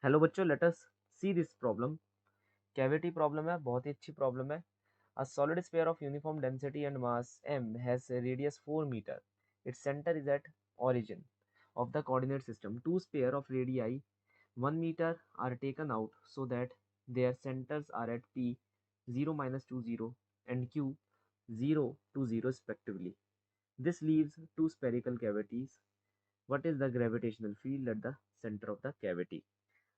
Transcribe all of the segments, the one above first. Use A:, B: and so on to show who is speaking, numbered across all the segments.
A: Hello बच्चों, let us see this problem. Cavity problem है, बहुत ही अच्छी प्रॉब्लम है। A solid sphere of uniform density and mass m has a radius 4 meter. Its center is at origin of the coordinate system. Two sphere of radii 1 meter are taken out so that their centers are at p 0 minus 2 0 and q 0 to 0 respectively. This leaves two spherical cavities. What is the gravitational field at the center of the cavity?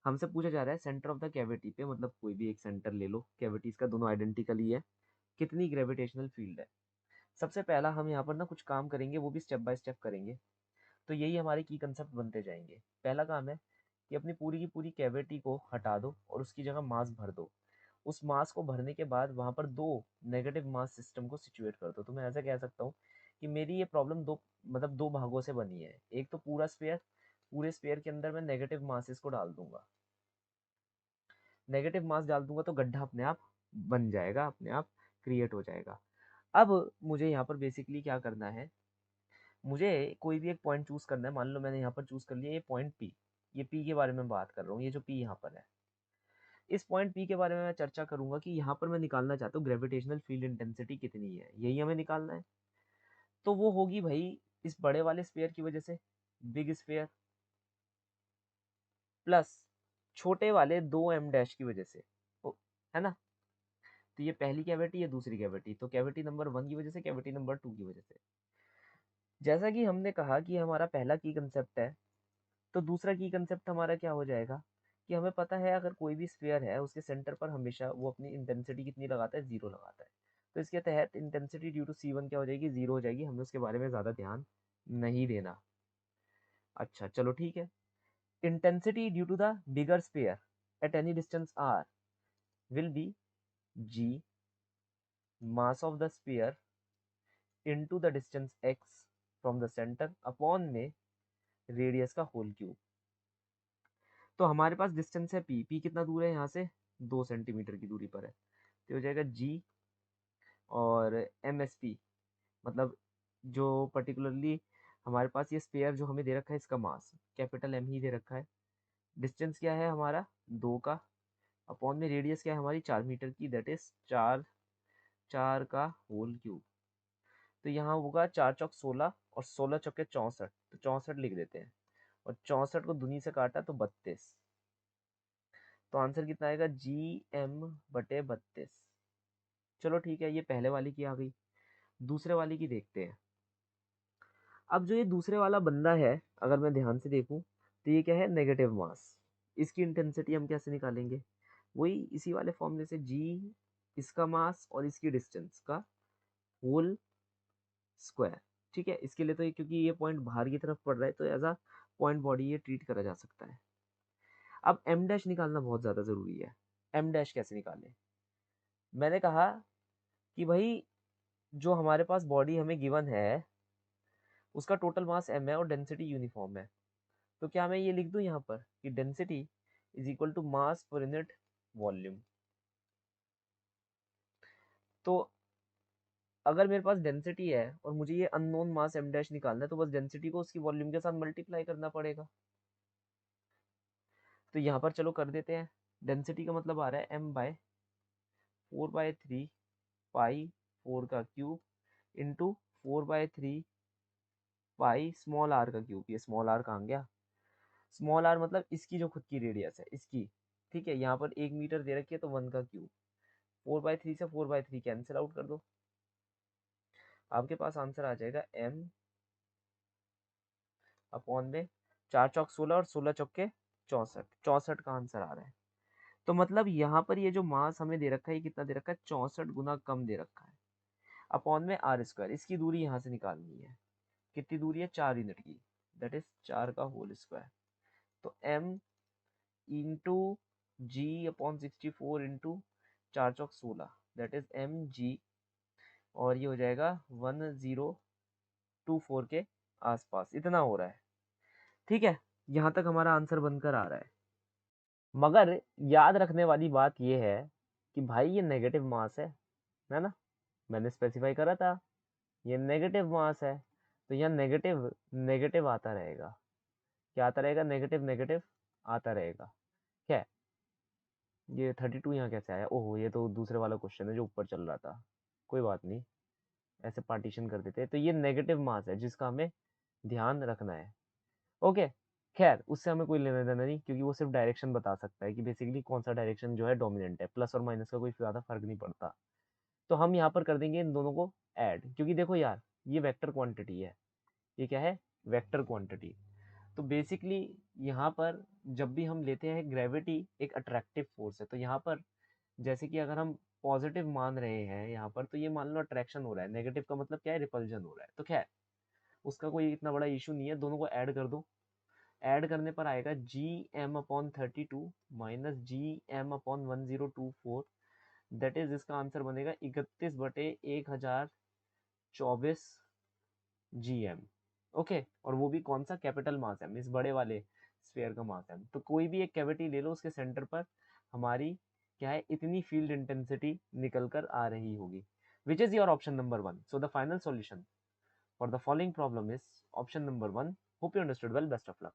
A: हमसे पूछा जा रहा है centre of the cavity पे, मतलब कोई भी एक सेंटर ले लो, कैविटीज का दोनों आइडेंटिकल ही है, कितनी ग्रेविटेशनल फील्ड है। सबसे पहला हम यहाँ पर ना कुछ काम करेंगे, वो भी स्टेप बाय स्टेप करेंगे। तो यही हमारे की कंसेप्ट बनते जाएंगे। पहला काम है कि अपनी पूरी की पूरी कैविटी को हटा दो और उसकी जगह मास भर दो। उस मास को भरने के बाद वहां पर दो नेगेटिव मास सिस्टम को सिचुएट कर दो। तो मैं ऐसा कह सकता हूँ कि मेरी ये प्रॉब्लम दो, मतलब दो भागों से बनी है। एक तो पूरा स्पेयर, पूरे स्पेयर के अंदर मैं नेगेटिव मासेस को डाल दूंगा। नेगेटिव मास डाल दूंगा तो गड्ढा अपने आप बन जाएगा, अपने आप क्रिएट हो जाएगा। अब मुझे यहाँ पर बेसिकली क्या करना है, मुझे कोई भी एक पॉइंट चूज करना है। मान लो मैंने यहाँ पर चूज कर लिया ये पॉइंट पी, ये पी के बारे में बात कर रहा हूँ, ये जो पी यहाँ पर है, इस पॉइंट पी के बारे में मैं चर्चा करूंगा कि यहाँ पर मैं निकालना चाहता हूँ ग्रेविटेशनल फील्ड इंटेंसिटी कितनी है, यही हमें निकालना है। तो वो होगी भाई इस बड़े वाले स्पेयर की वजह से, बिग स्पेयर, प्लस छोटे वाले दो एम डैश की वजह से, है ना। तो ये पहली कैविटी है, दूसरी कैविटी, तो कैविटी नंबर 1 की वजह से, कैविटी नंबर 2 की वजह से। जैसा कि हमने कहा कि हमारा पहला की कंसेप्ट है, तो दूसरा की कंसेप्ट हमारा क्या हो जाएगा कि हमें पता है अगर कोई भी स्फीयर है उसके सेंटर पर हमेशा वो अपनी इंटेंसिटी कितनी लगाता है, जीरो लगाता है। तो इसके तहत इंटेंसिटी ड्यू टू C1 क्या हो जाएगी, जीरो हो जाएगी। हमें उसके बारे में ज्यादा ध्यान नहीं देना। अच्छा चलो ठीक है। Intensity due to the bigger sphere at any distance r will be g mass of the sphere into the distance x from the center upon में रेडियस का होल क्यूब। तो हमारे पास डिस्टेंस है p, p कितना दूर है यहाँ से, 2 सेंटीमीटर की दूरी पर है। तो हो जाएगा g और एम एस पी, मतलब जो पर्टिकुलरली हमारे पास ये स्पेयर जो हमें दे रखा है इसका मास कैपिटल एम ही दे रखा है। डिस्टेंस क्या है हमारा 2 का, अपॉन में रेडियस क्या है हमारी 4 मीटर की, दैट इज 4, 4 का होल क्यूब। तो यहाँ होगा 4 चौक 16 और 16 चौके 64, तो 64 लिख देते हैं। और 64 को दूनी से काटा तो 32। तो आंसर कितना आएगा, GM/32। चलो ठीक है, ये पहले वाली की आ गई। दूसरे वाली की देखते हैं। अब जो ये दूसरे वाला बंदा है, अगर मैं ध्यान से देखूं तो ये क्या है, नेगेटिव मास। इसकी इंटेंसिटी हम कैसे निकालेंगे, वही इसी वाले फॉर्मूले से, जी इसका मास और इसकी डिस्टेंस का होल स्क्वायर। ठीक है, इसके लिए तो ये क्योंकि ये पॉइंट बाहर की तरफ पड़ रहा है तो एज अ पॉइंट बॉडी ये ट्रीट करा जा सकता है। अब एम डैश निकालना बहुत ज़्यादा ज़रूरी है। एम डैश कैसे निकालें, मैंने कहा कि भाई जो हमारे पास बॉडी हमें गिवन है उसका टोटल मास एम है और डेंसिटी यूनिफॉर्म है। तो क्या मैं ये लिख दूं यहाँ पर कि density is equal to mass per unit volume. तो अगर मेरे पास डेंसिटी है और मुझे ये अननोन मास एम डैश निकालना है तो बस डेंसिटी को उसकी वॉल्यूम के साथ मल्टीप्लाई करना पड़ेगा। तो यहाँ पर चलो कर देते हैं। डेंसिटी का मतलब आ रहा है m/4/3 पाई 4 का cube into 4/3 pi small r का क्यूब। ये स्मॉल r कहाँ गया, स्मॉल r मतलब इसकी जो खुद की रेडियस है इसकी। ठीक है, यहाँ पर 1 मीटर दे रखी है तो 1 का क्यूब। 4/3 से 4/3 कैंसिल आउट कर दो, आपके पास आंसर आ जाएगा m अपॉन में 4 चौक 16 और 16 चौके 64, 64 का आंसर आ रहा है। तो मतलब यहाँ पर ये जो मास हमें दे रखा है ये कितना दे रखा है, 64 गुना कम दे रखा है, अपॉन में आर स्क्वायर। इसकी दूरी यहाँ से निकालनी है, कितनी दूरी है, 4 यूनिट की, दैट इज 4 का होल स्क्वायर। तो m into g upon 64 into 4 चौक 16, दैट इज mg, और ये हो जाएगा 1024 के आसपास, इतना हो रहा है। ठीक है, यहाँ तक हमारा आंसर बनकर आ रहा है। मगर याद रखने वाली बात यह है कि भाई ये नेगेटिव मास है ना, मैंने स्पेसिफाई करा था ये नेगेटिव मास है। तो यहाँ नेगेटिव नेगेटिव आता रहेगा, क्या आता रहेगा, नेगेटिव नेगेटिव आता रहेगा। क्या है ये 32 यहाँ कैसे आया? ओहो, ये तो दूसरे वाला क्वेश्चन है जो ऊपर चल रहा था। कोई बात नहीं, ऐसे पार्टीशन कर देते हैं। तो ये नेगेटिव मास है जिसका हमें ध्यान रखना है। ओके, खैर उससे हमें कोई लेना देना नहीं, क्योंकि वो सिर्फ डायरेक्शन बता सकता है कि बेसिकली कौन सा डायरेक्शन जो है डोमिनेंट है। प्लस और माइनस का कोई ज़्यादा फर्क नहीं पड़ता। तो हम यहाँ पर कर देंगे इन दोनों को ऐड, क्योंकि देखो यार ये वेक्टर क्वांटिटी है। ये क्या है? Vector quantity. तो बेसिकली यहाँ पर जब भी हम लेते हैं ग्रेविटी एक अट्रैक्टिव फोर्स है, तो यहाँ पर जैसे कि अगर हम पॉजिटिव मान रहे हैं यहाँ पर, तो ये मान लो अट्रैक्शन हो रहा है। नेगेटिव का मतलब क्या है? रिपल्जन हो रहा है। तो क्या है, उसका कोई इतना बड़ा इशू नहीं है, दोनों को ऐड कर दो। ऐड करने पर आएगा g m upon 32 minus g m upon 1024। That is, इसका आंसर बनेगा 31/1024 जी एम। ओके, और वो भी कौन सा? कैपिटल मास एम, इस बड़े वाले स्फीयर का मास एम। तो कोई भी एक कैविटी ले लो, उसके सेंटर पर हमारी क्या है, इतनी फील्ड इंटेंसिटी निकल कर आ रही होगी। Which is your option number 1? So the final solution for the following problem is option number 1. Hope you understood well. Best of luck.